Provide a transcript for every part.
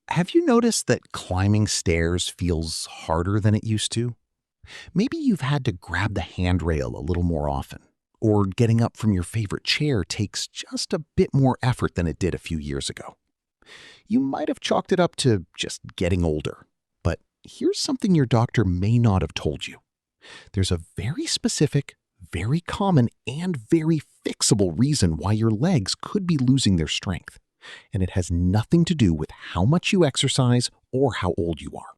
Have you noticed that climbing stairs feels harder than it used to? Maybe you've had to grab the handrail a little more often, or getting up from your favorite chair takes just a bit more effort than it did a few years ago. You might have chalked it up to just getting older, but here's something your doctor may not have told you. There's a very specific, very common, and very fixable reason why your legs could be losing their strength, and it has nothing to do with how much you exercise or how old you are.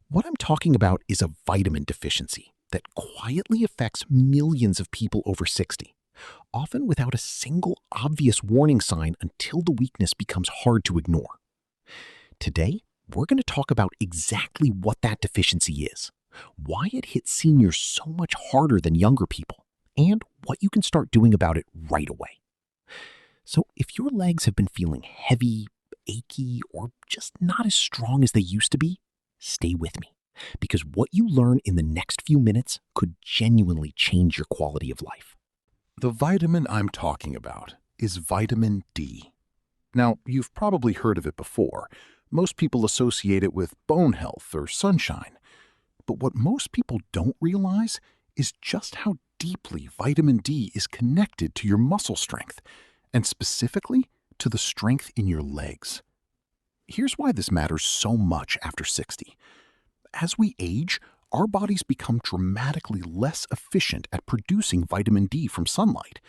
What I'm talking about is a vitamin deficiency that quietly affects millions of people over 60, often without a single obvious warning sign until the weakness becomes hard to ignore. Today, we're going to talk about exactly what that deficiency is, why it hits seniors so much harder than younger people, and what you can start doing about it right away. So if your legs have been feeling heavy, achy, or just not as strong as they used to be, stay with me, because what you learn in the next few minutes could genuinely change your quality of life. The vitamin I'm talking about is vitamin D. Now, you've probably heard of it before. Most people associate it with bone health or sunshine. But what most people don't realize is just how deeply vitamin D is connected to your muscle strength, and specifically to the strength in your legs. Here's why this matters so much after 60. As we age, our bodies become dramatically less efficient at producing vitamin D from sunlight.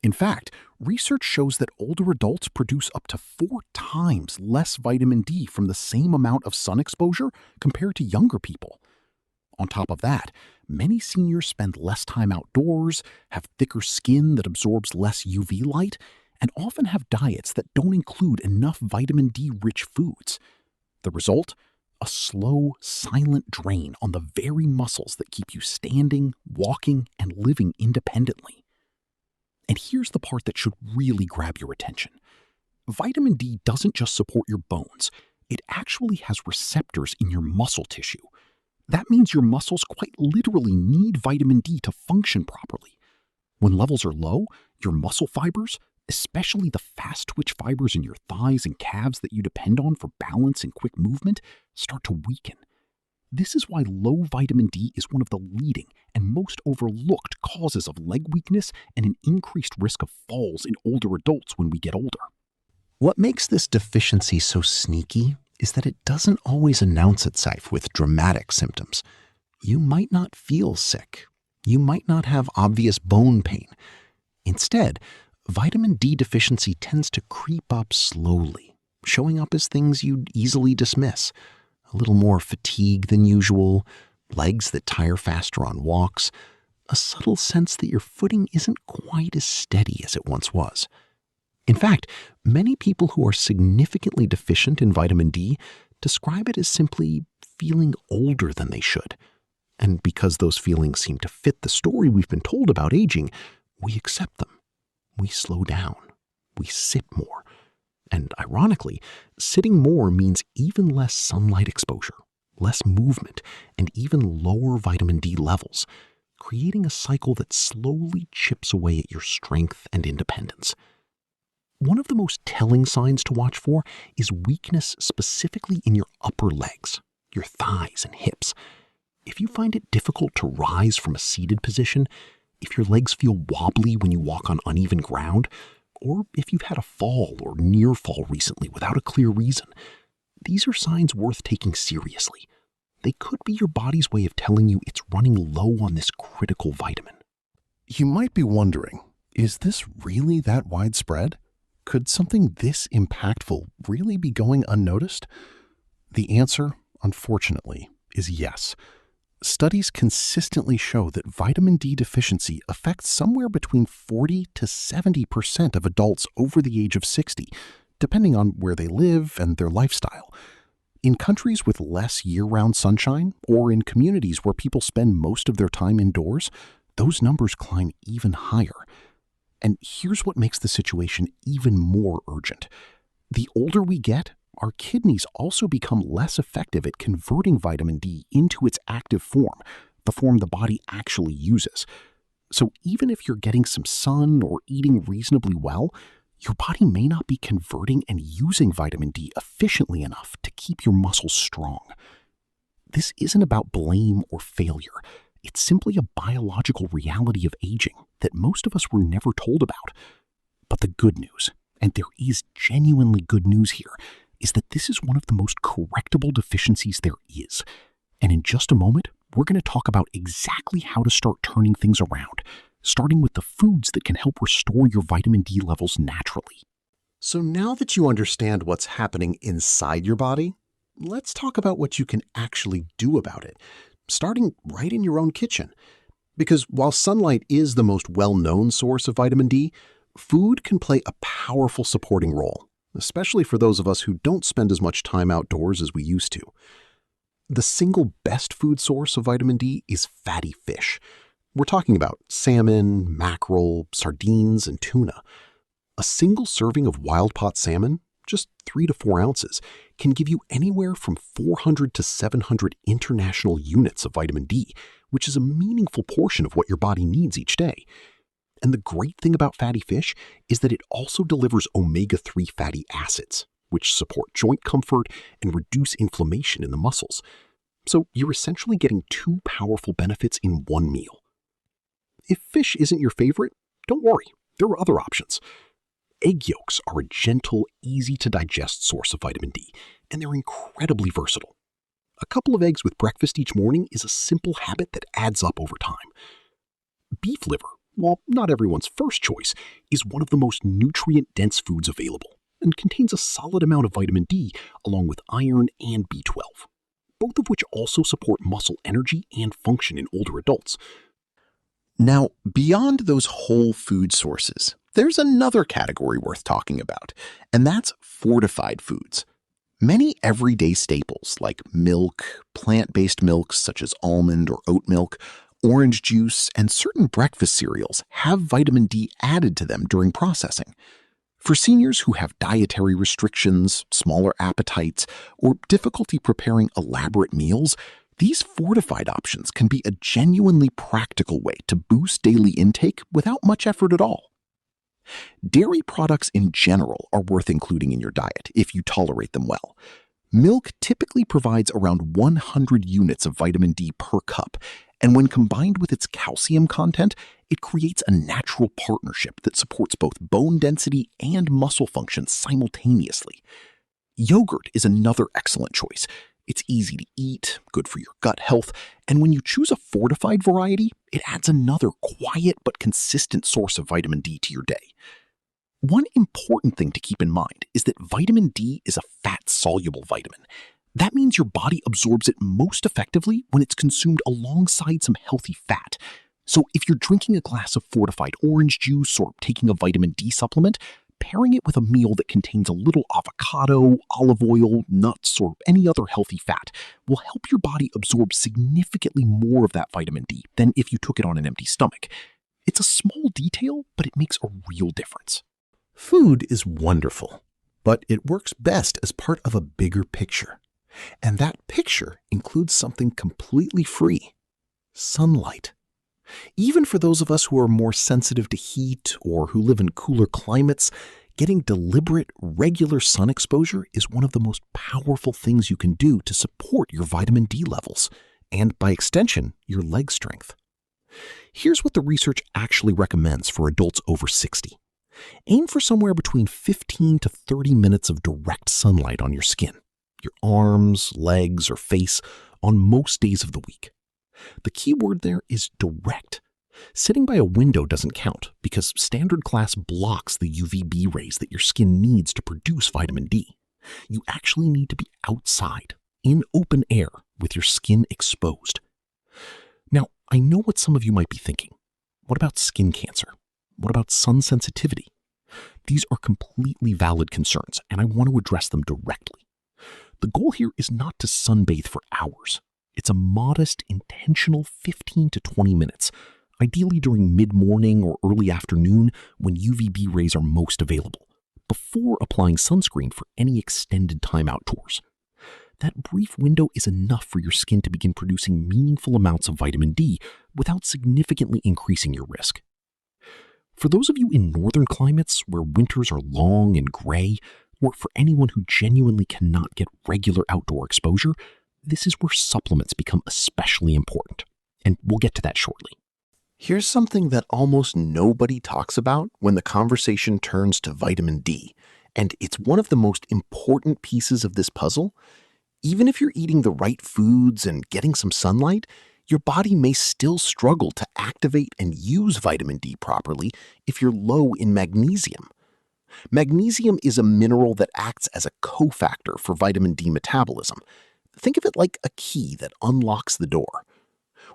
In fact, research shows that older adults produce up to 4 times less vitamin D from the same amount of sun exposure compared to younger people. On top of that, many seniors spend less time outdoors, have thicker skin that absorbs less UV light, and often have diets that don't include enough vitamin D-rich foods. The result? A slow, silent drain on the very muscles that keep you standing, walking, and living independently. And here's the part that should really grab your attention. Vitamin D doesn't just support your bones. It actually has receptors in your muscle tissue. That means your muscles quite literally need vitamin D to function properly. When levels are low, your muscle fibers, especially the fast-twitch fibers in your thighs and calves that you depend on for balance and quick movement, start to weaken. This is why low vitamin D is one of the leading and most overlooked causes of leg weakness and an increased risk of falls in older adults when we get older. What makes this deficiency so sneaky is that it doesn't always announce itself with dramatic symptoms. You might not feel sick. You might not have obvious bone pain. Instead, vitamin D deficiency tends to creep up slowly, showing up as things you'd easily dismiss. A little more fatigue than usual, legs that tire faster on walks, a subtle sense that your footing isn't quite as steady as it once was. In fact, many people who are significantly deficient in vitamin D describe it as simply feeling older than they should. And because those feelings seem to fit the story we've been told about aging, we accept them. We slow down. We sit more. And ironically, sitting more means even less sunlight exposure, less movement, and even lower vitamin D levels, creating a cycle that slowly chips away at your strength and independence. One of the most telling signs to watch for is weakness specifically in your upper legs, your thighs and hips. If you find it difficult to rise from a seated position, if your legs feel wobbly when you walk on uneven ground, or if you've had a fall or near fall recently without a clear reason, these are signs worth taking seriously. They could be your body's way of telling you it's running low on this critical vitamin. You might be wondering, is this really that widespread? Could something this impactful really be going unnoticed? The answer, unfortunately, is yes. Studies consistently show that vitamin D deficiency affects somewhere between 40 to 70% of adults over the age of 60, depending on where they live and their lifestyle. In countries with less year-round sunshine, or in communities where people spend most of their time indoors, those numbers climb even higher. And here's what makes the situation even more urgent. The older we get, our kidneys also become less effective at converting vitamin D into its active form, the form the body actually uses. So even if you're getting some sun or eating reasonably well, your body may not be converting and using vitamin D efficiently enough to keep your muscles strong. This isn't about blame or failure. It's simply a biological reality of aging that most of us were never told about. But the good news, and there is genuinely good news here, is that this is one of the most correctable deficiencies there is. And in just a moment, we're going to talk about exactly how to start turning things around, starting with the foods that can help restore your vitamin D levels naturally. So now that you understand what's happening inside your body, let's talk about what you can actually do about it, starting right in your own kitchen. Because while sunlight is the most well-known source of vitamin D, food can play a powerful supporting role, especially for those of us who don't spend as much time outdoors as we used to. The single best food source of vitamin D is fatty fish. We're talking about salmon, mackerel, sardines, and tuna. A single serving of wild-caught salmon, just 3 to 4 ounces, can give you anywhere from 400 to 700 international units of vitamin D, which is a meaningful portion of what your body needs each day. And the great thing about fatty fish is that it also delivers omega-3 fatty acids, which support joint comfort and reduce inflammation in the muscles. So you're essentially getting 2 powerful benefits in one meal. If fish isn't your favorite, don't worry, there are other options. Egg yolks are a gentle, easy-to-digest source of vitamin D, and they're incredibly versatile. A couple of eggs with breakfast each morning is a simple habit that adds up over time. Beef liver, while not everyone's first choice, is one of the most nutrient-dense foods available and contains a solid amount of vitamin D along with iron and B12, both of which also support muscle energy and function in older adults. Now, beyond those whole food sources, there's another category worth talking about, and that's fortified foods. Many everyday staples like milk, plant-based milks such as almond or oat milk, orange juice, and certain breakfast cereals have vitamin D added to them during processing. For seniors who have dietary restrictions, smaller appetites, or difficulty preparing elaborate meals, these fortified options can be a genuinely practical way to boost daily intake without much effort at all. Dairy products in general are worth including in your diet if you tolerate them well. Milk typically provides around 100 units of vitamin D per cup, and when combined with its calcium content, it creates a natural partnership that supports both bone density and muscle function simultaneously. Yogurt is another excellent choice. It's easy to eat, good for your gut health, and when you choose a fortified variety, it adds another quiet but consistent source of vitamin D to your day. One important thing to keep in mind is that vitamin D is a fat-soluble vitamin. That means your body absorbs it most effectively when it's consumed alongside some healthy fat. So if you're drinking a glass of fortified orange juice or taking a vitamin D supplement, pairing it with a meal that contains a little avocado, olive oil, nuts, or any other healthy fat will help your body absorb significantly more of that vitamin D than if you took it on an empty stomach. It's a small detail, but it makes a real difference. Food is wonderful, but it works best as part of a bigger picture. And that picture includes something completely free: sunlight. Even for those of us who are more sensitive to heat or who live in cooler climates, getting deliberate, regular sun exposure is one of the most powerful things you can do to support your vitamin D levels and, by extension, your leg strength. Here's what the research actually recommends for adults over 60. Aim for somewhere between 15 to 30 minutes of direct sunlight on your skin, your arms, legs, or face on most days of the week. The key word there is direct. Sitting by a window doesn't count because standard glass blocks the UVB rays that your skin needs to produce vitamin D. You actually need to be outside, in open air, with your skin exposed. Now, I know what some of you might be thinking. What about skin cancer? What about sun sensitivity? These are completely valid concerns, and I want to address them directly. The goal here is not to sunbathe for hours. It's a modest, intentional 15 to 20 minutes, ideally during mid-morning or early afternoon when UVB rays are most available, before applying sunscreen for any extended time outdoors. That brief window is enough for your skin to begin producing meaningful amounts of vitamin D without significantly increasing your risk. For those of you in northern climates where winters are long and gray, or for anyone who genuinely cannot get regular outdoor exposure, this is where supplements become especially important. And we'll get to that shortly. Here's something that almost nobody talks about when the conversation turns to vitamin D, and it's one of the most important pieces of this puzzle. Even if you're eating the right foods and getting some sunlight, your body may still struggle to activate and use vitamin D properly if you're low in magnesium. Magnesium is a mineral that acts as a cofactor for vitamin D metabolism. Think of it like a key that unlocks the door.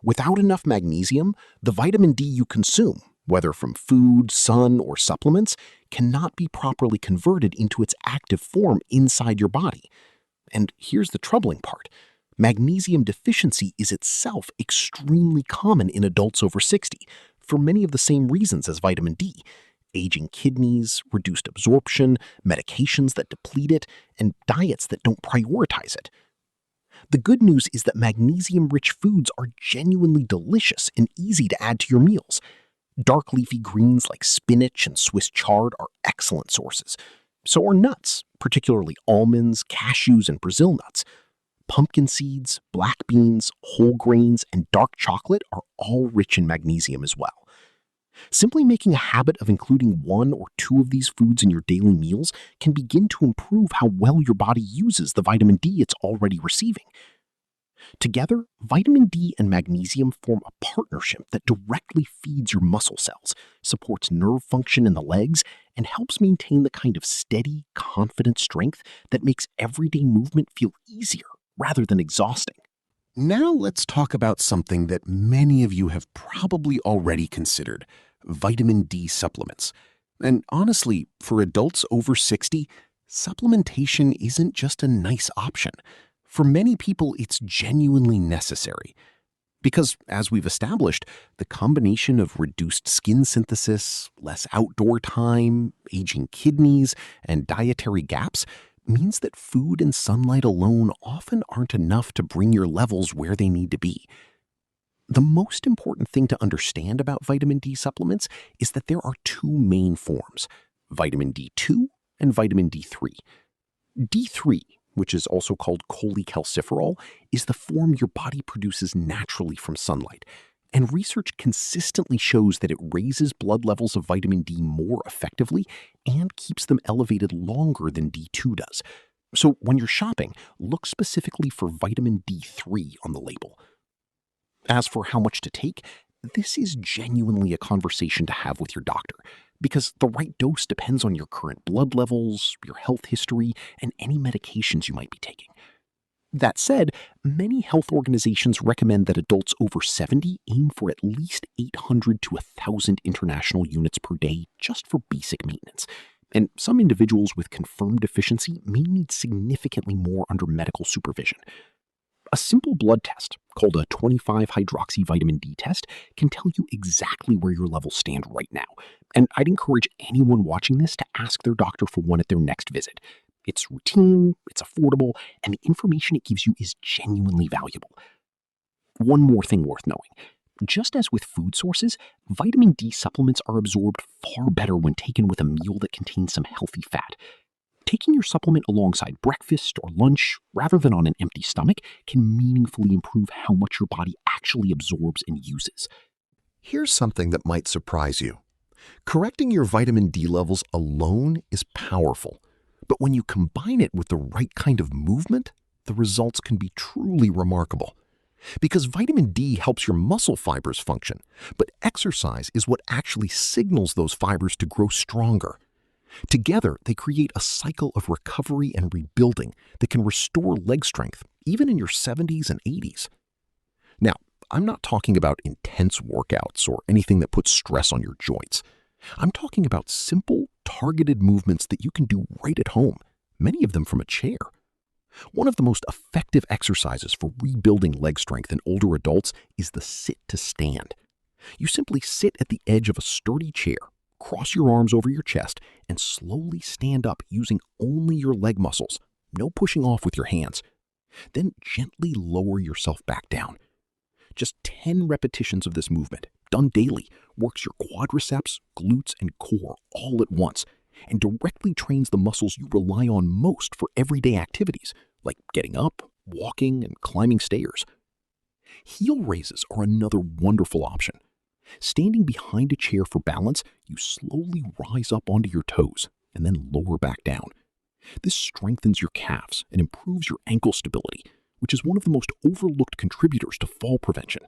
Without enough magnesium, the vitamin D you consume, whether from food, sun, or supplements, cannot be properly converted into its active form inside your body. And here's the troubling part. Magnesium deficiency is itself extremely common in adults over 60, for many of the same reasons as vitamin D: aging kidneys, reduced absorption, medications that deplete it, and diets that don't prioritize it. The good news is that magnesium-rich foods are genuinely delicious and easy to add to your meals. Dark leafy greens like spinach and Swiss chard are excellent sources. So are nuts, particularly almonds, cashews, and Brazil nuts. Pumpkin seeds, black beans, whole grains, and dark chocolate are all rich in magnesium as well. Simply making a habit of including one or two of these foods in your daily meals can begin to improve how well your body uses the vitamin D it's already receiving. Together, vitamin D and magnesium form a partnership that directly feeds your muscle cells, supports nerve function in the legs, and helps maintain the kind of steady, confident strength that makes everyday movement feel easier rather than exhausting. Now let's talk about something that many of you have probably already considered: vitamin D supplements. And honestly, for adults over 60, supplementation isn't just a nice option. For many people, it's genuinely necessary. Because, as we've established, the combination of reduced skin synthesis, less outdoor time, aging kidneys, and dietary gaps means that food and sunlight alone often aren't enough to bring your levels where they need to be. The most important thing to understand about vitamin D supplements is that there are two main forms: vitamin D2 and vitamin D3. D3, which is also called cholecalciferol, is the form your body produces naturally from sunlight, and research consistently shows that it raises blood levels of vitamin D more effectively and keeps them elevated longer than D2 does. So when you're shopping, look specifically for vitamin D3 on the label. As for how much to take, this is genuinely a conversation to have with your doctor, because the right dose depends on your current blood levels, your health history, and any medications you might be taking. That said, many health organizations recommend that adults over 70 aim for at least 800 to 1,000 international units per day just for basic maintenance. And some individuals with confirmed deficiency may need significantly more under medical supervision. A simple blood test, called a 25-hydroxyvitamin D test, can tell you exactly where your levels stand right now. And I'd encourage anyone watching this to ask their doctor for one at their next visit. It's routine, it's affordable, and the information it gives you is genuinely valuable. One more thing worth knowing. Just as with food sources, vitamin D supplements are absorbed far better when taken with a meal that contains some healthy fat. Taking your supplement alongside breakfast or lunch, rather than on an empty stomach, can meaningfully improve how much your body actually absorbs and uses. Here's something that might surprise you. Correcting your vitamin D levels alone is powerful, but when you combine it with the right kind of movement, the results can be truly remarkable. Because vitamin D helps your muscle fibers function, but exercise is what actually signals those fibers to grow stronger. Together, they create a cycle of recovery and rebuilding that can restore leg strength even in your 70s and 80s. Now, I'm not talking about intense workouts or anything that puts stress on your joints. I'm talking about simple, targeted movements that you can do right at home, many of them from a chair. One of the most effective exercises for rebuilding leg strength in older adults is the sit to stand. You simply sit at the edge of a sturdy chair, cross your arms over your chest, and slowly stand up using only your leg muscles, no pushing off with your hands. Then gently lower yourself back down. Just 10 repetitions of this movement, done daily, works your quadriceps, glutes, and core all at once and directly trains the muscles you rely on most for everyday activities, like getting up, walking, and climbing stairs. Heel raises are another wonderful option. Standing behind a chair for balance, you slowly rise up onto your toes and then lower back down. This strengthens your calves and improves your ankle stability, which is one of the most overlooked contributors to fall prevention.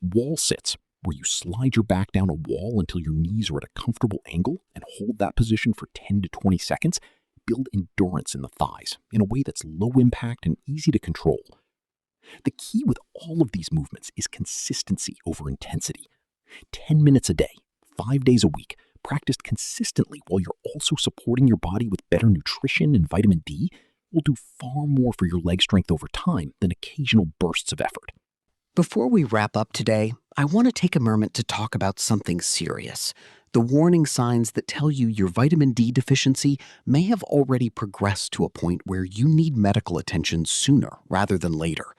Wall sits, where you slide your back down a wall until your knees are at a comfortable angle and hold that position for 10 to 20 seconds, build endurance in the thighs in a way that's low impact and easy to control. The key with all of these movements is consistency over intensity. 10 minutes a day, 5 days a week, practiced consistently while you're also supporting your body with better nutrition and vitamin D will do far more for your leg strength over time than occasional bursts of effort. Before we wrap up today, I want to take a moment to talk about something serious. The warning signs that tell you your vitamin D deficiency may have already progressed to a point where you need medical attention sooner rather than later.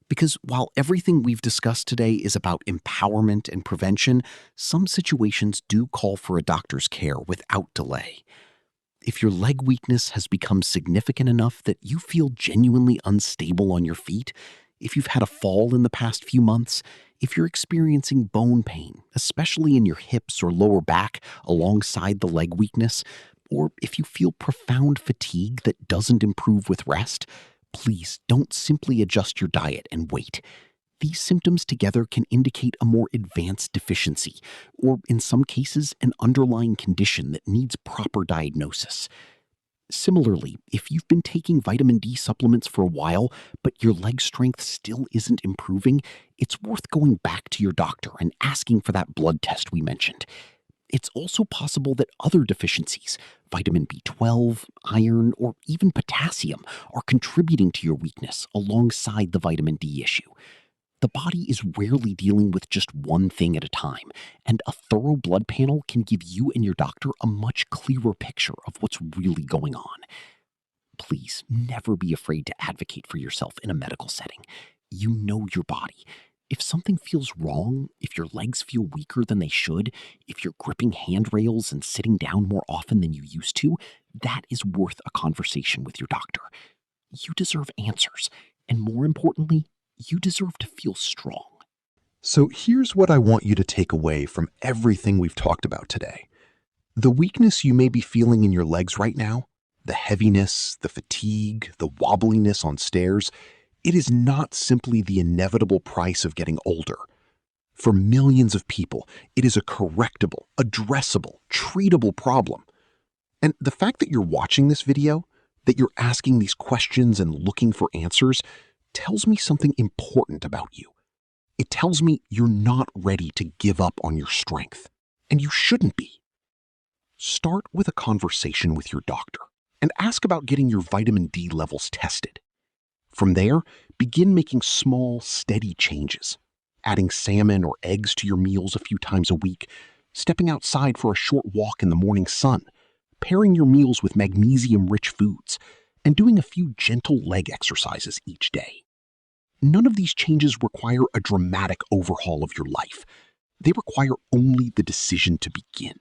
Because while everything we've discussed today is about empowerment and prevention, some situations do call for a doctor's care without delay. If your leg weakness has become significant enough that you feel genuinely unstable on your feet, if you've had a fall in the past few months, if you're experiencing bone pain, especially in your hips or lower back alongside the leg weakness, or if you feel profound fatigue that doesn't improve with rest, please don't simply adjust your diet and wait. These symptoms together can indicate a more advanced deficiency, or in some cases, an underlying condition that needs proper diagnosis. Similarly, if you've been taking vitamin D supplements for a while, but your leg strength still isn't improving, it's worth going back to your doctor and asking for that blood test we mentioned. It's also possible that other deficiencies, vitamin B12, iron, or even potassium, are contributing to your weakness alongside the vitamin D issue. The body is rarely dealing with just one thing at a time, and a thorough blood panel can give you and your doctor a much clearer picture of what's really going on. Please never be afraid to advocate for yourself in a medical setting. You know your body. If something feels wrong, if your legs feel weaker than they should, if you're gripping handrails and sitting down more often than you used to, that is worth a conversation with your doctor. You deserve answers, and more importantly, you deserve to feel strong. So here's what I want you to take away from everything we've talked about today. The weakness you may be feeling in your legs right now, the heaviness, the fatigue, the wobbliness on stairs, it is not simply the inevitable price of getting older. For millions of people, it is a correctable, addressable, treatable problem. And the fact that you're watching this video, that you're asking these questions and looking for answers, tells me something important about you. It tells me you're not ready to give up on your strength, and you shouldn't be. Start with a conversation with your doctor and ask about getting your vitamin D levels tested. From there, begin making small, steady changes, adding salmon or eggs to your meals a few times a week, stepping outside for a short walk in the morning sun, pairing your meals with magnesium-rich foods, and doing a few gentle leg exercises each day. None of these changes require a dramatic overhaul of your life. They require only the decision to begin.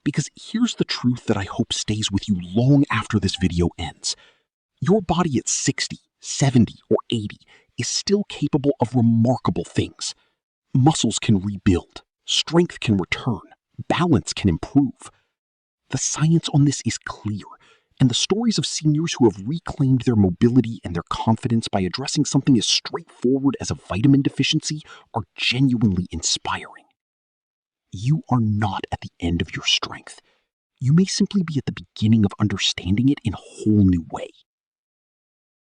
Because here's the truth that I hope stays with you long after this video ends. Your body at 60, 70, or 80 is still capable of remarkable things. Muscles can rebuild, strength can return, balance can improve. The science on this is clear, and the stories of seniors who have reclaimed their mobility and their confidence by addressing something as straightforward as a vitamin deficiency are genuinely inspiring. You are not at the end of your strength. You may simply be at the beginning of understanding it in a whole new way.